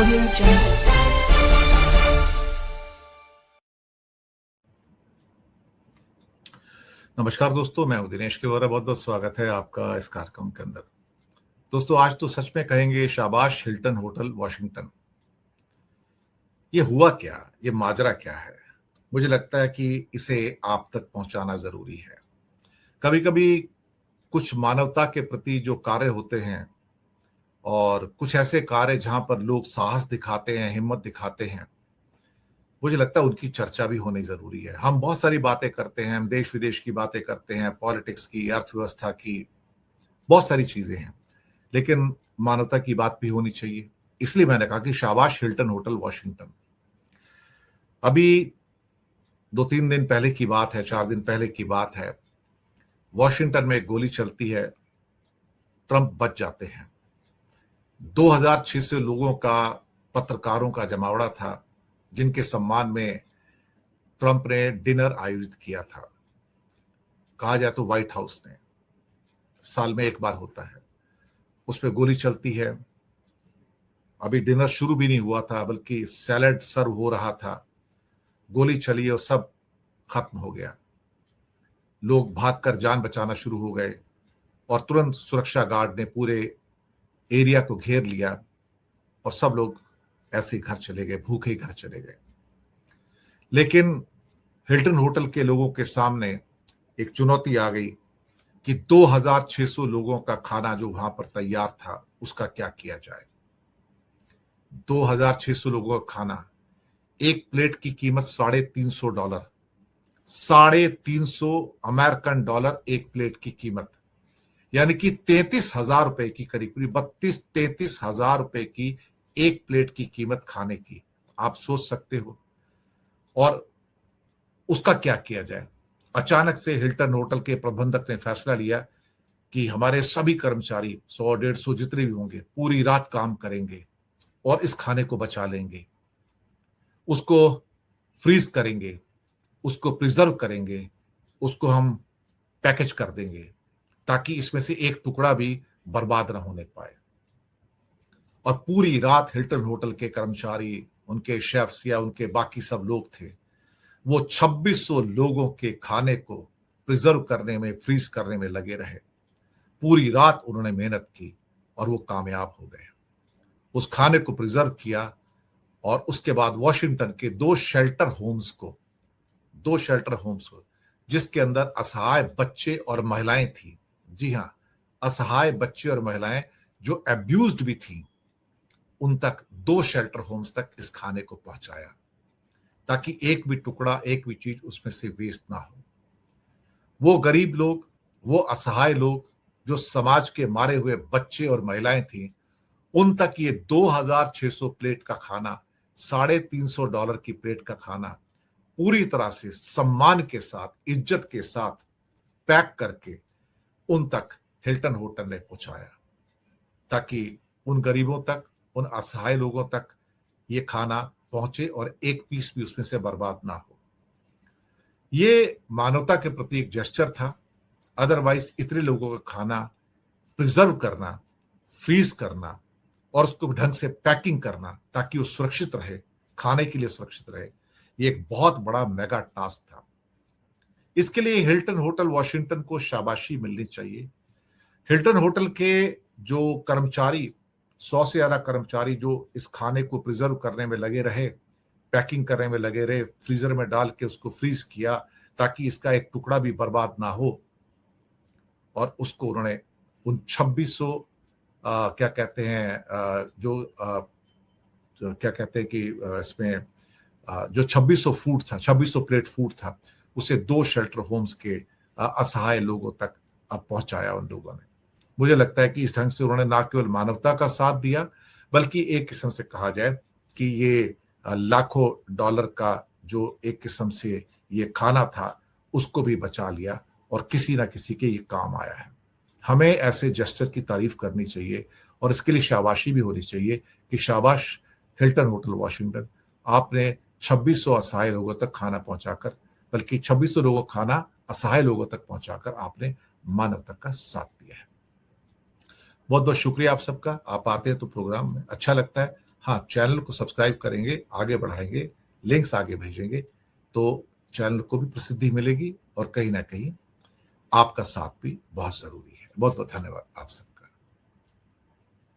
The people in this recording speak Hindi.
Audio Jungle. नमस्कार दोस्तों, मैं हूं दिनेश केवरा। बहुत बहुत स्वागत है आपका इस कार्यक्रम के अंदर। दोस्तों, आज तो सच में कहेंगे शाबाश हिल्टन होटल वाशिंगटन। ये हुआ क्या, ये माजरा क्या है? मुझे लगता है कि इसे आप तक पहुंचाना जरूरी है। कभी कभी कुछ मानवता के प्रति जो कार्य होते हैं और कुछ ऐसे कार्य जहां पर लोग साहस दिखाते हैं, हिम्मत दिखाते हैं, मुझे लगता है उनकी चर्चा भी होनी जरूरी है। हम बहुत सारी बातें करते हैं, हम देश विदेश की बातें करते हैं, पॉलिटिक्स की, अर्थव्यवस्था की, बहुत सारी चीजें हैं, लेकिन मानवता की बात भी होनी चाहिए। इसलिए मैंने कहा कि शाबाश हिल्टन होटल वाशिंगटन। अभी 2-3 दिन पहले की बात है, 4 दिन पहले की बात है, वॉशिंगटन में एक गोली चलती है, ट्रंप बच जाते हैं। 2600 लोगों का, पत्रकारों का जमावड़ा था, जिनके सम्मान में ट्रंप ने डिनर आयोजित किया था। कहा जाए तो व्हाइट हाउस ने, साल में एक बार होता है, उस पर गोली चलती है। अभी डिनर शुरू भी नहीं हुआ था, बल्कि सैलेड सर्व हो रहा था, गोली चली और सब खत्म हो गया। लोग भागकर जान बचाना शुरू हो गए और तुरंत सुरक्षा गार्ड ने पूरे एरिया को घेर लिया और सब लोग ऐसे ही घर चले गए, भूखे ही घर चले गए। लेकिन हिल्टन होटल के लोगों के सामने एक चुनौती आ गई कि 2600 लोगों का खाना जो वहां पर तैयार था, उसका क्या किया जाए। 2600 लोगों का खाना, एक प्लेट की कीमत $350, $350 अमेरिकन डॉलर एक प्लेट की कीमत, यानी कि 33,000 रुपए की, करीब 32-33,000 रुपए की एक प्लेट की कीमत खाने की। आप सोच सकते हो। और उसका क्या किया जाए। अचानक से हिल्टन होटल के प्रबंधक ने फैसला लिया कि हमारे सभी कर्मचारी 100-150 जितने भी होंगे, पूरी रात काम करेंगे और इस खाने को बचा लेंगे, उसको फ्रीज करेंगे, उसको प्रिजर्व करेंगे, उसको हम पैकेज कर देंगे ताकि इसमें से एक टुकड़ा भी बर्बाद ना होने पाए। और पूरी रात हिल्टन होटल के कर्मचारी, उनके शेफ्स या उनके बाकी सब लोग थे, वो 2600 लोगों के खाने को प्रिजर्व करने में, फ्रीज करने में लगे रहे। पूरी रात उन्होंने मेहनत की और वो कामयाब हो गए। उस खाने को प्रिजर्व किया और उसके बाद वॉशिंगटन के 2 शेल्टर होम्स को, जिसके अंदर असहाय बच्चे और महिलाएं थी, जी हां, असहाय बच्चे और महिलाएं जो अब्यूज्ड भी थी, उन तक 2 शेल्टर होम्स तक इस खाने को पहुंचाया ताकि एक भी टुकड़ा, एक भी चीज उसमें से वेस्ट ना हो। वो गरीब लोग, वो असहाय लोग, जो समाज के मारे हुए बच्चे और महिलाएं थी, उन तक ये 2600 प्लेट का खाना, $350 की प्लेट का खाना पूरी तरह से सम्मान के साथ, इज्जत के साथ पैक करके उन तक हिल्टन होटल ने पहुंचाया ताकि उन गरीबों तक, उन असहाय लोगों तक ये खाना पहुंचे और एक पीस भी उसमें से बर्बाद ना हो। ये मानवता के प्रति एक जेस्चर था। अदरवाइज इतने लोगों का खाना प्रिजर्व करना, फ्रीज करना और उसको ढंग से पैकिंग करना ताकि वो सुरक्षित रहे, खाने के लिए सुरक्षित रहे, ये एक बहुत बड़ा मेगा टास्क था। इसके लिए हिल्टन होटल वॉशिंगटन को शाबाशी मिलनी चाहिए। हिल्टन होटल के जो कर्मचारी, 100 से ज्यादा कर्मचारी जो इस खाने को प्रिजर्व करने में लगे रहे, पैकिंग करने में लगे रहे, फ्रीजर में डाल के उसको फ्रीज किया ताकि इसका एक टुकड़ा भी बर्बाद ना हो। और उसको उन्होंने उन 2600 क्या कहते हैं, क्या कहते हैं कि इसमें जो 2600 फूड था, 2600 प्लेट फूड था, उसे 2 शेल्टर होम्स के असहाय लोगों तक अब पहुंचाया उन लोगों ने। मुझे लगता है कि इस ढंग से उन्होंने ना केवल मानवता का साथ दिया, बल्कि एक किस्म से कहा जाए कि ये लाखों डॉलर का जो एक किस्म से ये खाना था, उसको भी बचा लिया और किसी ना किसी के ये काम आया है। हमें ऐसे जेस्चर की तारीफ करनी चाहिए और इसके लिए शाबाशी भी होनी चाहिए कि शाबाश हिल्टन होटल वाशिंगटन, आपने 2600 असहाय लोगों तक खाना पहुंचाकर, बल्कि 2600 लोगों खाना असहाय लोगों तक पहुंचाकर आपने मानवता का साथ दिया है। बहुत बहुत शुक्रिया आप सबका। आप आते हैं तो प्रोग्राम में अच्छा लगता है, हाँ, चैनल को सब्सक्राइब करेंगे, आगे बढ़ाएंगे, लिंक्स आगे भेजेंगे तो चैनल को भी प्रसिद्धि मिलेगी और कहीं ना कहीं आपका साथ भी बहुत जरूरी है। बहुत बहुत धन्यवाद आप सब।